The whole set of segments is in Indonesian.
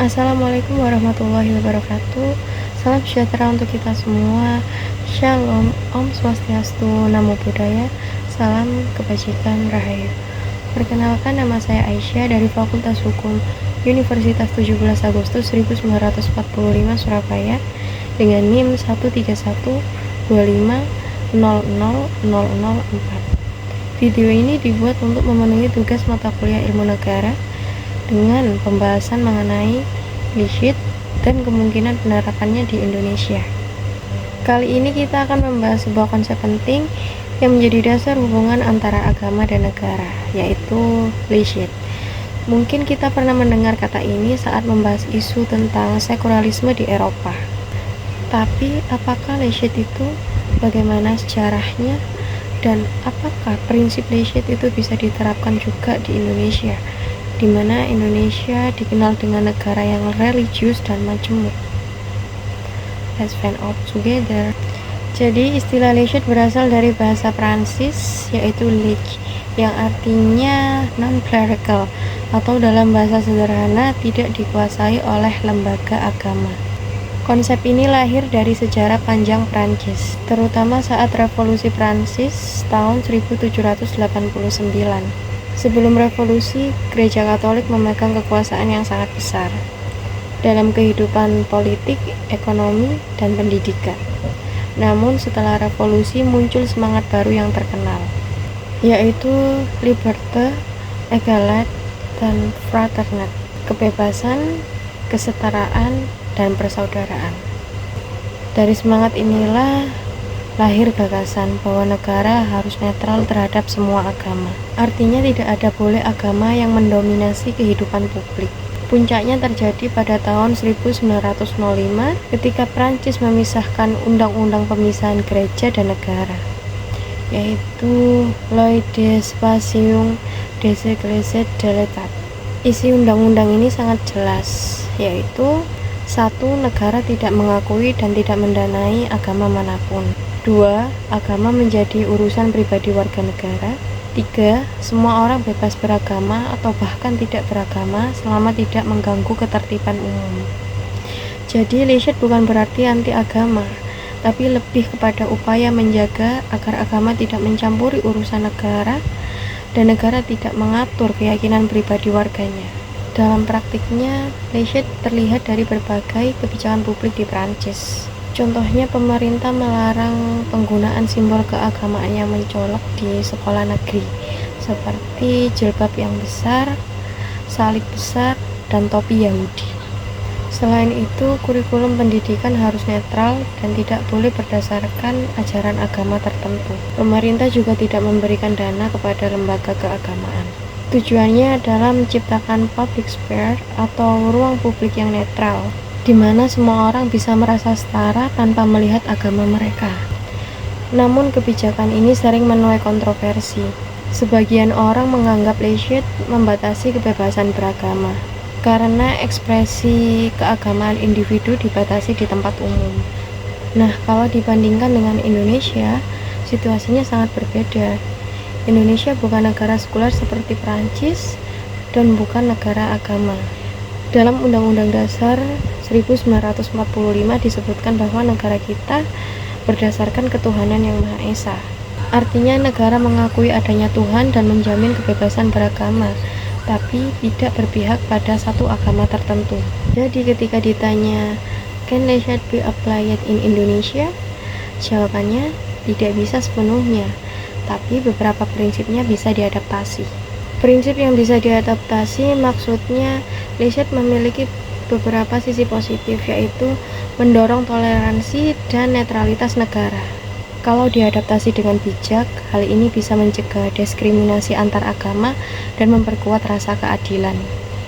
Assalamualaikum warahmatullahi wabarakatuh. Salam sejahtera untuk kita semua. Shalom, Om Swastiastu, Namo Buddhaya, salam kebajikan Rahayu. Perkenalkan, nama saya Aisyah dari Fakultas Hukum Universitas 17 Agustus 1945 Surabaya dengan NIM 13125000004. Video ini dibuat untuk memenuhi tugas mata kuliah ilmu negara dengan pembahasan mengenai leadership dan kemungkinan penerapannya di Indonesia. Kali ini kita akan membahas sebuah konsep penting yang menjadi dasar hubungan antara agama dan negara, yaitu leadership. Mungkin kita pernah mendengar kata ini saat membahas isu tentang sekularisme di Eropa. Tapi apakah leadership itu? Bagaimana sejarahnya? Dan apakah prinsip leadership itu bisa diterapkan juga di Indonesia, di mana Indonesia dikenal dengan negara yang religius dan majemuk? Let's find out together. Jadi istilah leadership berasal dari bahasa Prancis, yaitu ligue, yang artinya non-clerical, atau dalam bahasa sederhana tidak dikuasai oleh lembaga agama. Konsep ini lahir dari sejarah panjang Prancis, terutama saat Revolusi Prancis tahun 1789. Sebelum revolusi, Gereja Katolik memegang kekuasaan yang sangat besar dalam kehidupan politik, ekonomi, dan pendidikan. Namun setelah revolusi muncul semangat baru yang terkenal, yaitu liberté, égalité, dan fraternité, kebebasan, kesetaraan, dan persaudaraan. Dari semangat inilah lahir gagasan bahwa negara harus netral terhadap semua agama. Artinya tidak ada boleh agama yang mendominasi kehidupan publik. Puncaknya terjadi pada tahun 1905 ketika Prancis memisahkan undang-undang pemisahan gereja dan negara, yaitu Loi de Séparation des Églises de l'État. Isi undang-undang ini sangat jelas, yaitu 1. Negara tidak mengakui dan tidak mendanai agama manapun. 2. Agama menjadi urusan pribadi warga negara. 3. Semua orang bebas beragama atau bahkan tidak beragama selama tidak mengganggu ketertiban umum. Jadi leadership bukan berarti anti agama, tapi lebih kepada upaya menjaga agar agama tidak mencampuri urusan negara dan negara tidak mengatur keyakinan pribadi warganya. Dalam praktiknya, leadership terlihat dari berbagai kebijakan publik di Prancis. Contohnya, pemerintah melarang penggunaan simbol keagamaan yang mencolok di sekolah negeri, seperti jilbab yang besar, salib besar, dan topi Yahudi. Selain itu, kurikulum pendidikan harus netral dan tidak boleh berdasarkan ajaran agama tertentu. Pemerintah juga tidak memberikan dana kepada lembaga keagamaan. Tujuannya adalah menciptakan public sphere atau ruang publik yang netral, di mana semua orang bisa merasa setara tanpa melihat agama mereka. Namun kebijakan ini sering menuai kontroversi. Sebagian orang menganggap leadership membatasi kebebasan beragama, karena ekspresi keagamaan individu dibatasi di tempat umum. Nah, kalau dibandingkan dengan Indonesia, situasinya sangat berbeda. Indonesia bukan negara sekuler seperti Prancis dan bukan negara agama. Dalam Undang-Undang Dasar 1945 disebutkan bahwa negara kita berdasarkan ketuhanan yang Maha Esa. Artinya negara mengakui adanya Tuhan dan menjamin kebebasan beragama, tapi tidak berpihak pada satu agama tertentu. Jadi ketika ditanya, can leadership be applied in Indonesia? Jawabannya tidak bisa sepenuhnya, tapi beberapa prinsipnya bisa diadaptasi. Prinsip yang bisa diadaptasi maksudnya leadership memiliki beberapa sisi positif, yaitu mendorong toleransi dan netralitas negara. Kalau diadaptasi dengan bijak, hal ini bisa mencegah diskriminasi antar agama dan memperkuat rasa keadilan.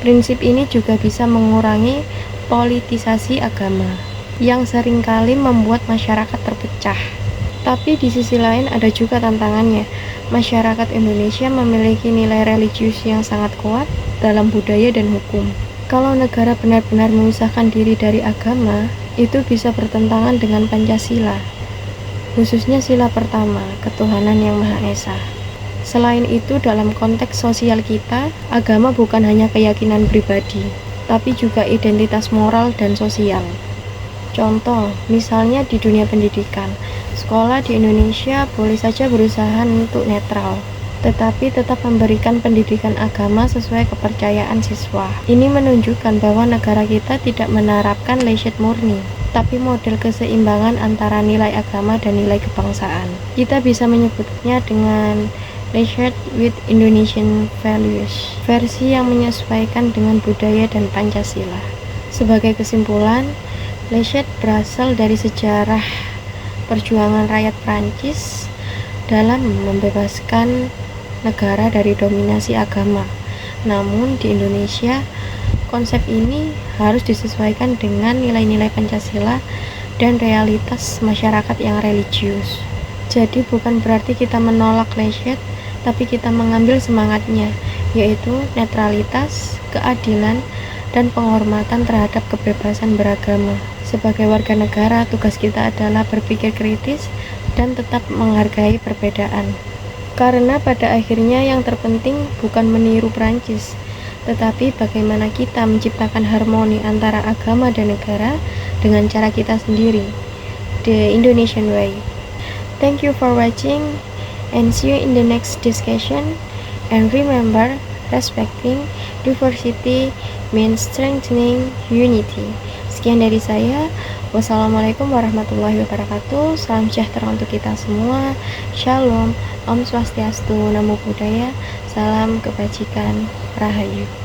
Prinsip ini juga bisa mengurangi politisasi agama yang seringkali membuat masyarakat terpecah. Tapi di sisi lain ada juga tantangannya. Masyarakat Indonesia memiliki nilai religius yang sangat kuat dalam budaya dan hukum. Kalau negara benar-benar memisahkan diri dari agama, itu bisa bertentangan dengan Pancasila, khususnya sila pertama, ketuhanan yang Maha Esa. Selain itu, dalam konteks sosial kita, agama bukan hanya keyakinan pribadi, tapi juga identitas moral dan sosial. Contoh, misalnya di dunia pendidikan, sekolah di Indonesia boleh saja berusaha untuk netral, tetapi tetap memberikan pendidikan agama sesuai kepercayaan siswa. Ini menunjukkan bahwa negara kita tidak menerapkan leadership murni, tapi model keseimbangan antara nilai agama dan nilai kebangsaan. Kita bisa menyebutnya dengan leadership with Indonesian values, versi yang menyesuaikan dengan budaya dan Pancasila. Sebagai kesimpulan, leadership berasal dari sejarah perjuangan rakyat Prancis dalam membebaskan negara dari dominasi agama. Namun di Indonesia, konsep ini harus disesuaikan dengan nilai-nilai Pancasila dan realitas masyarakat yang religius. Jadi bukan berarti kita menolak leadership, tapi kita mengambil semangatnya, yaitu netralitas, keadilan, dan penghormatan terhadap kebebasan beragama. Sebagai warga negara, tugas kita adalah berpikir kritis dan tetap menghargai perbedaan. Karena pada akhirnya yang terpenting bukan meniru Prancis, tetapi bagaimana kita menciptakan harmoni antara agama dan negara dengan cara kita sendiri, the Indonesian way. Thank you for watching and see you in the next discussion. And remember, respecting diversity means strengthening unity. Sekian dari saya. Wassalamualaikum warahmatullahi wabarakatuh. Salam sejahtera untuk kita semua. Shalom. Om Swastiastu. Namo Buddhaya. Salam kebajikan. Rahayu.